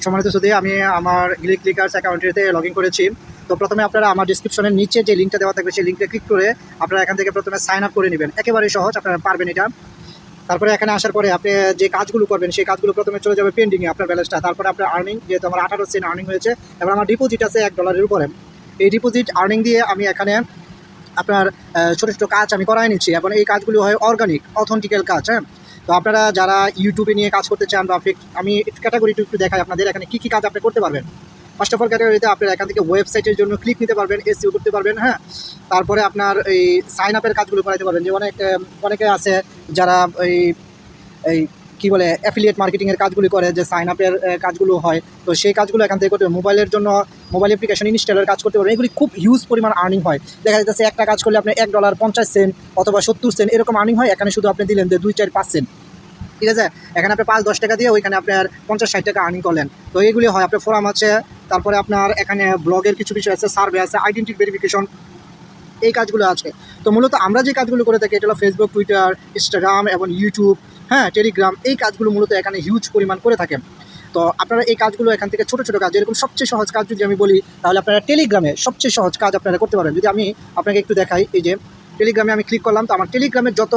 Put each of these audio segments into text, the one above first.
সম্মানিত সুধী, আমি আমার গ্লিক ক্লিকার্স অ্যাকাউন্টেতে লগ ইন করেছি। তো প্রথমে আপনারা আমার ডিসক্রিপশনের নিচে যে লিঙ্কটা দেওয়া থাকবে সেই লিঙ্কে ক্লিক করে আপনারা এখান থেকে প্রথমে সাইন আপ করে নেবেন। একেবারেই সহজ, আপনারা পারবেন এটা। তারপরে এখানে আসার পরে আপনি যে কাজগুলো করবেন সেই কাজগুলো প্রথমে চলে যাবে পেন্ডিংয়ে আপনার ব্যালেন্সটা। তারপরে আপনার আর্নিং, যেহেতু আমার 18 সেন্ট আর্নিং হয়েছে, এবার আমার ডিপোজিট আছে $1 উপরে। এই ডিপোজিট আর্নিং দিয়ে আমি এখানে আপনার ছোটো ছোটো কাজ আমি করাই নিচ্ছি এবং এই কাজগুলো হয় অর্গানিক অথেন্টিক্যাল কাজ। হ্যাঁ, তো আপনারা যারা ইউটিউবে নিয়ে কাজ করতে চান বা আমি ক্যাটাগরি একটু দেখাই আপনাদের এখানে কী কী কাজ আপনি করতে পারবেন। ফার্স্ট অফ অল ক্যাটাগরিতে আপনারা এখান থেকে ওয়েবসাইটের জন্য ক্লিক নিতে পারবেন, এসইও করতে পারবেন। হ্যাঁ, তারপরে আপনার এই সাইন আপের কাজগুলো করাতে পারবেন, যে অনেকে আছে যারা এই কী বলে অ্যাফিলিয়েট মার্কেটিংয়ের কাজগুলি করে, যে সাইন আপের কাজগুলো হয়, তো সেই কাজগুলো এখান থেকে করতে হবে। মোবাইলের জন্য মোবাইল অ্যাপ্লিকেশন ইনস্টলের কাজ করতে পারবেন। এগুলি খুব হিউজ পরিমাণ আর্নিং হয়। দেখা যাচ্ছে একটা কাজ করলে আপনি $1.50 অথবা 70 সেন্ট এরকম আর্নিং হয়। এখানে শুধু আপনি দিলেন যে 2-4-5 সেন্ট, ঠিক আছে। এখানে আপনি 5-10 টাকা দিয়ে ওইখানে আপনার 50-60 টাকা আর্নিং করলেন। তো এইগুলি হয়। আপনার ফোরাম আছে, তারপরে আপনার এখানে ব্লগের কিছু বিষয় আছে, সার্ভে আছে, আইডেন্টিটি ভেরিফিকেশন, এই কাজগুলো আছে। তো মূলত আমরা যে কাজগুলো করে থাকি এটা হলো ফেসবুক, টুইটার, ইনস্টাগ্রাম এবং ইউটিউব, হ্যাঁ, টেলিগ্রাম, এই কাজগুলো মূলত এখানে হিউজ পরিমাণ করে থাকেন। তো আপনারা এই কাজগুলো এখান থেকে ছোটো ছোটো কাজ, যেরকম সবচেয়ে সহজ কাজ যদি আমি বলি, তাহলে আপনারা টেলিগ্রামে সবচেয়ে সহজ কাজ আপনারা করতে পারেন। যদি আমি আপনাকে একটু দেখাই, এই যে টেলিগ্রামে আমি ক্লিক করলাম, তো আমার টেলিগ্রামের যত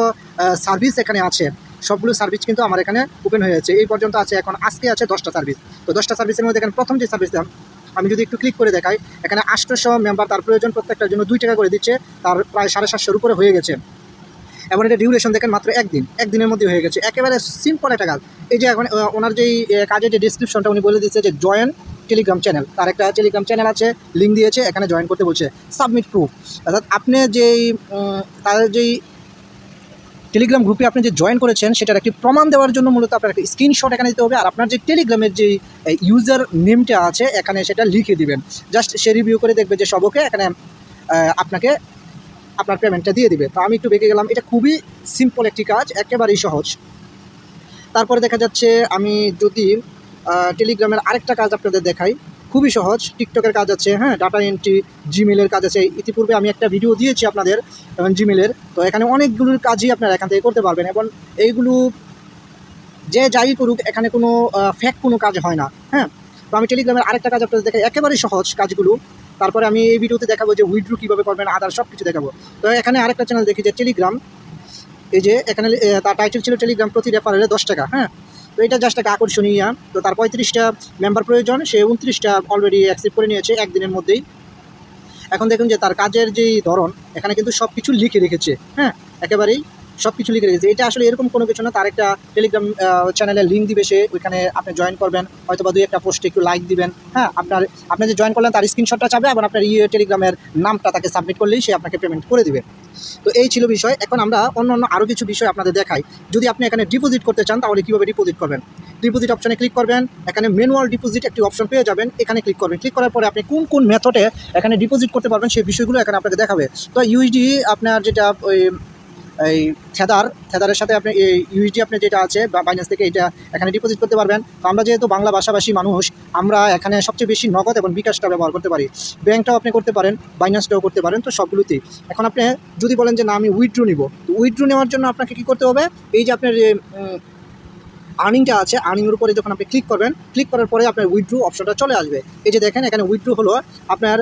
সার্ভিস এখানে আছে সবগুলো সার্ভিস কিন্তু আমার এখানে ওপেন হয়ে যাচ্ছে। এই পর্যন্ত আছে, এখন আজকে আছে 10টা সার্ভিস। তো 10টা সার্ভিসের মধ্যে এখানে প্রথম যে সার্ভিসটা আমি যদি একটু ক্লিক করে দেখাই, এখানে 800 মেম্বার, তার প্রয়োজন প্রত্যেকটার জন্য 2 টাকা করে দিচ্ছে, তার প্রায় 750-র উপরে হয়ে গেছে। এবং এটা ডিউরেশন দেখেন মাত্র একদিনের মধ্যে হয়ে গেছে। একেবারে সিম্পল একটা কাজ। এই যে এখন ওনার যেই কাজের যে ডিসক্রিপশনটা উনি বলে দিচ্ছে যে জয়েন টেলিগ্রাম চ্যানেল, তার একটা টেলিগ্রাম চ্যানেল আছে, লিঙ্ক দিয়েছে, এখানে জয়েন করতে বলছে। সাবমিট প্রুফ, অর্থাৎ আপনি যেই তাদের যেই টেলিগ্রাম গ্রুপে আপনি যে জয়েন করেছেন সেটার একটি প্রমাণ দেওয়ার জন্য মূলত আপনার একটা স্ক্রিনশট এখানে দিতে হবে, আর আপনার যে টেলিগ্রামের যে ইউজার নেমটা আছে এখানে সেটা লিখে দিবেন। জাস্ট সে রিভিউ করে দেখবে যে সবকে এখানে আপনাকে আপনার পেমেন্টটা দিয়ে দিবে। তো আমি একটু বেঁকে গেলাম। এটা খুবই সিম্পল একটি কাজ, একেবারেই সহজ। তারপরে দেখা যাচ্ছে আমি যদি টেলিগ্রামের আরেকটা কাজ আপনাদের দেখাই, খুবই সহজ। টিকটকের কাজ আছে, হ্যাঁ, ডাটা এন্ট্রি, জিমেলের কাজ আছে। ইতিপূর্বে আমি একটা ভিডিও দিয়েছি আপনাদের জিমেলের। তো এখানে অনেকগুলোর কাজই আপনারা এখান থেকে করতে পারবেন, এবং এইগুলো যে যাই করুক এখানে কোনো ফেক কোনো কাজ হয় না। হ্যাঁ, তো আমি টেলিগ্রামের আরেকটা কাজ আপনাদের দেখাই, একেবারেই সহজ কাজগুলো। তারপরে আমি এই ভিডিওতে দেখাবো যে উইথড্র কীভাবে করবেন, আদার সব কিছু দেখাবো। তো এখানে আরেকটা চ্যানেল দেখি যে টেলিগ্রাম, এই যে এখানে তার টাইটেল ছিল টেলিগ্রাম প্রতি রেফারেলে 10 টাকা। হ্যাঁ, তো এটা জাস্ট একটা আকর্ষণীয়। তো তার 35টা মেম্বার প্রয়োজন, সে 29টা অলরেডি অ্যাকসেপ্ট করে নিয়েছে একদিনের মধ্যেই। এখন দেখুন যে তার কাজের যেই ধরন, এখানে কিন্তু সব কিছু লিখে রেখেছে। হ্যাঁ, একেবারেই সব কিছু লিখে রেখেছে। এটা আসলে এরকম কোনো কিছু না, তার একটা টেলিগ্রাম চ্যানেলের লিঙ্ক দিবে সে, ওইখানে আপনি জয়েন করবেন, হয়তো বা 2-1টা পোস্টে একটু লাইক দিবেন। হ্যাঁ, আপনি যে জয়েন করলেন তার স্ক্রিনশটটা চাবে, এবং আপনার টেলিগ্রামের নামটা তাকে সাবমিট করলেই সে আপনাকে পেমেন্ট করে দিবে। তো এই ছিল বিষয়। এখন আমরা অন্য আরও কিছু বিষয় আপনাদের দেখাই। যদি আপনি এখানে ডিপোজিট করতে চান তাহলে কীভাবে ডিপোজিট করবেন। ডিপোজিট অপশনে ক্লিক করবেন, এখানে ম্যানুয়াল ডিপোজিট একটি অপশন পেয়ে যাবেন, এখানে ক্লিক করবেন। ক্লিক করার পরে আপনি কোন কোন মেথডে এখানে ডিপোজিট করতে পারবেন সেই বিষয়গুলো এখানে আপনাকে দেখাবে। তো ইউএসডি আপনার যেটা এই থেদারের সাথে আপনি এই ইউএসডি আপনি যেটা আছে বা বাইন্যান্স থেকে এটা এখানে ডিপোজিট করতে পারবেন। তো আমরা যেহেতু বাংলা ভাষাভাষী মানুষ, আমরা এখানে সবচেয়ে বেশি নগদ এবং বিকাশটা ব্যবহার করতে পারি। ব্যাঙ্কটাও আপনি করতে পারেন, বাইন্যান্সটাও করতে পারেন, তো সবগুলোতেই। এখন আপনি যদি বলেন যে না আমি উইথড্র নিব, তো উইথড্র নেওয়ার জন্য আপনাকে কী করতে হবে, এই যে আপনার যে আর্নিংটা আছে, আর্নিংয়ের উপরে যখন আপনি ক্লিক করবেন, ক্লিক করার পরে আপনার উইথড্র অপশনটা চলে আসবে। এই যে দেখেন এখানে উইথড্র হলো আপনার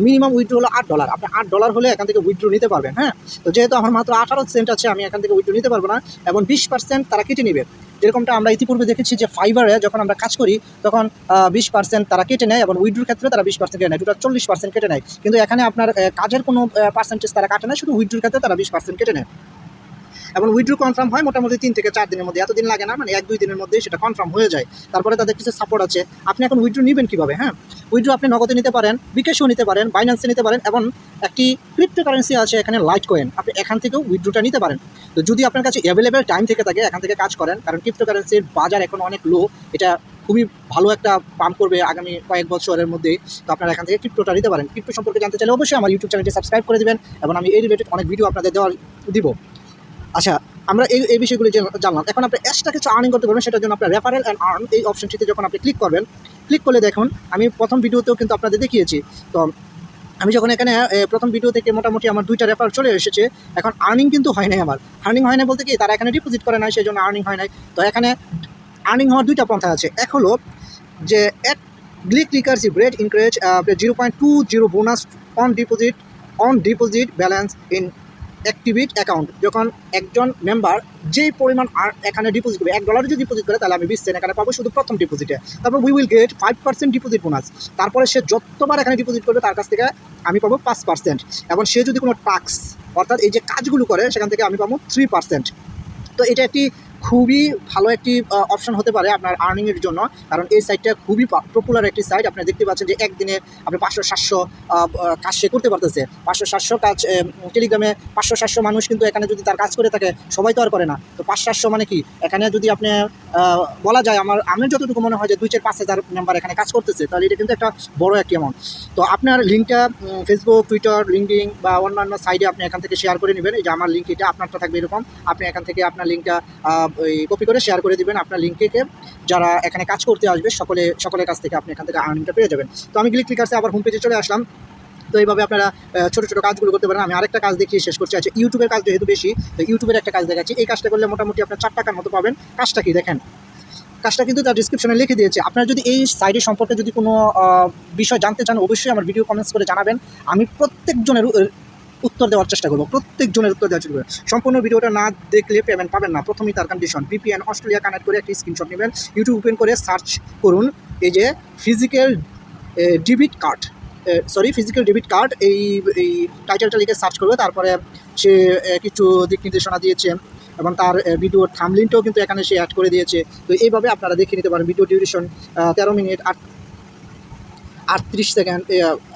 মিনিমাম উইথড্র হলো $8। আপনি $8 হলে এখান থেকে উইথড্র নিতে পারবেন। হ্যাঁ, তো যেহেতু আমার মাত্র 18 সেন্ট আছে, আমি এখান থেকে উইথড্র নিতে পারবো না, এবং 20% তারা কেটে নেবে। যেরকমটা আমরা ইতিপূর্বে দেখেছি যে ফাইবারে যখন আমরা কাজ করি তখন 20% তারা কেটে নেয়, এবং উইথড্রোর ক্ষেত্রে তারা 20% কেটে নেয়, টোটাল 40% কেটে নেয়। কিন্তু এখানে আপনার কাজের কোনো পার্সেন্টেজ তারা কাটে না, শুধু উইথড্রোর ক্ষেত্রে তারা 20% কেটে নেয়। এবং উইথড্র কনফার্ম হয় মোটামুটি 3 থেকে 4 দিনের মধ্যে, এতদিন লাগে না, মানে 1-2 দিনের মধ্যেই সেটা কনফার্ম হয়ে যায়। তারপরে তাদের কিছু সাপোর্ট আছে। আপনি এখন উইথড্র নেবেন কীভাবে? হ্যাঁ, উইথড্র আপনি নগদে নিতে পারেন, বিকাশেও নিতে পারেন, বাইন্যান্সে নিতে পারেন, এবং একটি ক্রিপ্টোকারেন্সি আছে এখানে লাইট কয়েন, আপনি এখান থেকেও উইথড্রটা নিতে পারেন। তো যদি আপনার কাছে অ্যাভেলেবেল টাইম থেকে থাকে এখান থেকে কাজ করেন, কারণ ক্রিপ্টোকারেন্সির বাজার এখন অনেক লো, এটা খুবই ভালো একটা পাম্প করবে আগামী কয়েক বছরের মধ্যেই। তো আপনারা এখান থেকে ক্রিপ্টোটা নিতে পারেন। ক্রিপ্টো সম্পর্কে জানতে চাইলে অবশ্যই আমার ইউটিউব চ্যানেলটি সাবস্ক্রাইব করে দেবেন, এবং আমি এই রিলেটেড অনেক ভিডিও আপনাদের দিব। আচ্ছা, আমরা এই বিষয়গুলি জানলাম। এখন আপনি এক্সট্রা কিছু আর্নিং করতে পারবেন, সেটার জন্য আপনার রেফারেল অ্যান্ড আর্ন এই অপশনটিতে যখন আপনি ক্লিক করবেন, ক্লিক করলে দেখুন আমি প্রথম ভিডিওতেও কিন্তু আপনাদের দেখিয়েছি। তো আমি যখন এখানে প্রথম ভিডিও থেকে মোটামুটি আমার 2টা রেফার চলে এসেছে, এখন আর্নিং কিন্তু হয় নাই। আমার আর্নিং হয় না বলতে কি, তারা এখানে ডিপোজিট করে নাই, সেই জন্য আর্নিং হয় নাই। তো এখানে আর্নিং হওয়ার 2টা পন্থা আছে। এক হলো যে at Glee Clickers great encourage 0.20 bonus on deposit balance in activate account. যখন একজন মেম্বার যেই পরিমাণ আর এখানে ডিপোজিট করবে $1 যদি ডিপোজিট করে তাহলে আমি 20 সেন্ট এখানে পাবো শুধু প্রথম ডিপোজিটে। তারপর we will get 5% deposit bonus. তারপরে সে যতবার এখানে ডিপোজিট করবে তার কাছ থেকে আমি পাবো 5%। এবং সে যদি কোনো টাস্ক অর্থাৎ এই যে কাজগুলো করে সেখান থেকে আমি পাবো 3%। তো এটা একটি খুবই ভালো একটি অপশন হতে পারে আপনার আর্নিংয়ের জন্য, কারণ এই সাইটটা খুবই পপুলার একটি সাইট। আপনি দেখতে পাচ্ছেন যে একদিনে আপনি 500-700 কাজ সে করতে পারতেছে। 500-700 কাজ টেলিগ্রামে 500-700 মানুষ কিন্তু এখানে যদি তার কাজ করে থাকে, সবাই তো আর করে না। তো 500-700 মানে কি, এখানে যদি আপনি বলা যায় আমি যতটুকু মনে হয় যে 2-4-5 হাজার মেম্বার এখানে কাজ করতেছে, তাহলে এটা কিন্তু একটা বড় একটি অ্যামাউন্ট। তো আপনার লিঙ্কটা ফেসবুক, টুইটার, লিঙ্কডিন বা অন্যান্য সাইটে আপনি এখান থেকে শেয়ার করে নেবেন। এই যে আমার লিঙ্ক এটা, আপনারটা থাকবে এরকম। আপনি এখান থেকে আপনার লিঙ্কটা ওই কপি করে শেয়ার করে দিবেন আপনার লিঙ্কে, যারা এখানে কাজ করতে আসবে সকলের কাছ থেকে আপনি এখান থেকে আর্নিংটা পেয়ে যাবেন। তো আমি গ্লিক ক্লিকার্সে আবার হোম পেজে চলে আসলাম। তো এইভাবে আপনারা ছোটো ছোটো কাজগুলো করতে পারেন। আমি আরেকটা কাজ দেখিয়ে শেষ করছি। আচ্ছা, ইউটিউবের কাজ যেহেতু বেশি, তো ইউটিউবের একটা কাজ দেখাচ্ছি। এই কাজটা করলে মোটামুটি আপনার 4 টাকার মতো পাবেন। কাজটা কি দেখেন, কাজটা কিন্তু তার ডিসক্রিপশনে লিখে দিয়েছে। আপনারা যদি এই সাইটের সম্পর্কে যদি কোনো বিষয় জানতে চান, অবশ্যই আমার ভিডিও কমেন্টস করে জানাবেন। আমি প্রত্যেকজনের উত্তর দেওয়ার চেষ্টা করবো, প্রত্যেকজনের উত্তর দেওয়ার চেষ্টা করবো। সম্পূর্ণ ভিডিওটা না দেখলে পেমেন্ট পাবেন না। প্রথমেই তার কন্ডিশন, VPN অস্ট্রেলিয়া কানেক্ট করে একটি স্ক্রিনশট নেবেন। ইউটিউব ওপেন করে সার্চ করুন এই যে ফিজিক্যাল ডেবিট কার্ড, এই টাইটেলটা লিখে সার্চ করবে। তারপরে সে কিছু দিক নির্দেশনা দিয়েছে এবং তার ভিডিওর থাম্বনেইলটাও কিন্তু এখানে সে অ্যাড করে দিয়েছে। তো এইভাবে আপনারা দেখে নিতে পারেন। ভিডিও ডিউরেশন 13 মিনিট 38 সেকেন্ড,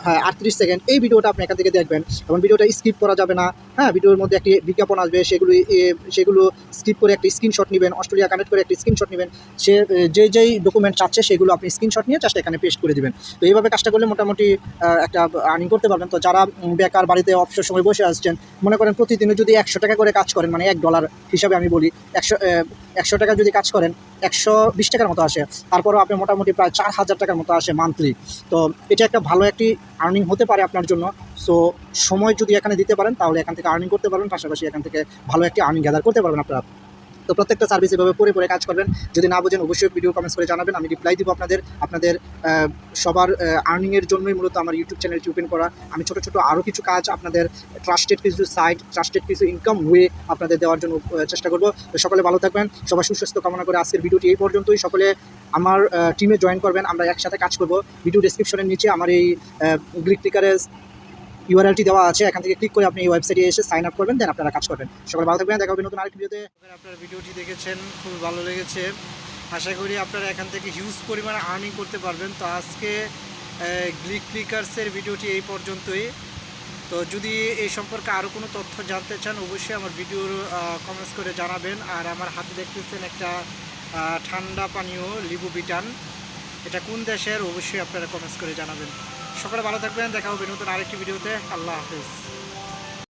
হ্যাঁ 38 সেকেন্ড। এই ভিডিওটা আপনি এখান থেকে দেখবেন এবং ভিডিওটা স্কিপ করা যাবে না। হ্যাঁ, ভিডিওর মধ্যে একটি বিজ্ঞাপন আসবে, সেগুলো স্কিপ করে একটি স্ক্রিনশট নেবেন, অস্ট্রেলিয়া কানেক্ট করে একটি স্ক্রিনশট নেবেন। সে যেই ডকুমেন্ট চাচ্ছে সেগুলো আপনি স্ক্রিনশট নিয়ে জাস্ট এখানে পেস্ট করে দেবেন। তো এইভাবে কাজটা করলে মোটামুটি একটা আর্নিং করতে পারবেন। তো যারা বেকার বাড়িতে অবসর সময় বসে আসছেন, মনে করেন প্রতিদিনে যদি 100 টাকা করে কাজ করেন, মানে $1 হিসাবে আমি বলি, 100 টাকা যদি কাজ করেন 120 টাকার মতো আসে। তারপরেও আপনি মোটামুটি প্রায় 4000 টাকার মতো আসে মান্থলি। তো এটা একটা ভালো একটি আর্নিং হতে পারে আপনার জন্য। সো সময় যদি এখানে দিতে পারেন তাহলে এখান থেকে আর্নিং করতে পারবেন, পাশাপাশি এখান থেকে ভালো একটি আর্নিং গ্যাদার করতে পারবেন আপনারা। তো প্রত্যেকটা সার্ভিস এভাবে পরে কাজ করবেন। যদি না বোঝেন অবশ্যই ভিডিও কমেন্টস করে জানাবেন, আমি রিপ্লাই দিব আপনাদের সবার আর্নিংয়ের জন্যই মূলত আমার ইউটিউব চ্যানেলটি ওপেন করা। আমি ছোটো ছোটো আরও কিছু কাজ আপনাদের ট্রাস্টেড কিছু সাইট, ট্রাস্টেড কিছু ইনকাম ওয়ে আপনাদের দেওয়ার জন্য চেষ্টা করব। তো সকলে ভালো থাকবেন, সবার সুস্বাস্থ্য কামনা করে আজকের ভিডিওটি এই পর্যন্তই। সকলে আমার টিমে জয়েন করবেন, আমরা একসাথে কাজ করব। ভিডিও ডেসক্রিপশনের নিচে আমার এই গ্লিক ক্লিকারের URL দেওয়া আছে, এখান থেকে ক্লিক করে আপনি এই ওয়েবসাইটে এসে সাইন আপ করবেন, দেন আপনারা কাজ করবেন। সকলে ভালো থাকবেন, দেখা হবে নতুন আরেকটি ভিডিওতে। আপনারা ভিডিওটি দেখেছেন, খুব ভালো লেগেছে। আশা করি আপনারা এখান থেকে হিউজ পরিমাণে আর্নিং করতে পারবেন। তো আজকে গ্লিক ক্লিকার্সের ভিডিওটি এই পর্যন্তই। তো যদি এই সম্পর্কে আরও কোনো তথ্য জানতে চান অবশ্যই আমার ভিডিওর কমেন্টস করে জানাবেন। আর আমার হাতে দেখতেছেন একটা ঠান্ডা পানীয় লিবু বিটান, এটা কোন দেশের অবশ্যই আপনারা কমেন্টস করে জানাবেন। সকলে ভালো থাকবেন, দেখা হবে নতুন আরেকটি ভিডিওতে। আল্লাহ হাফেজ।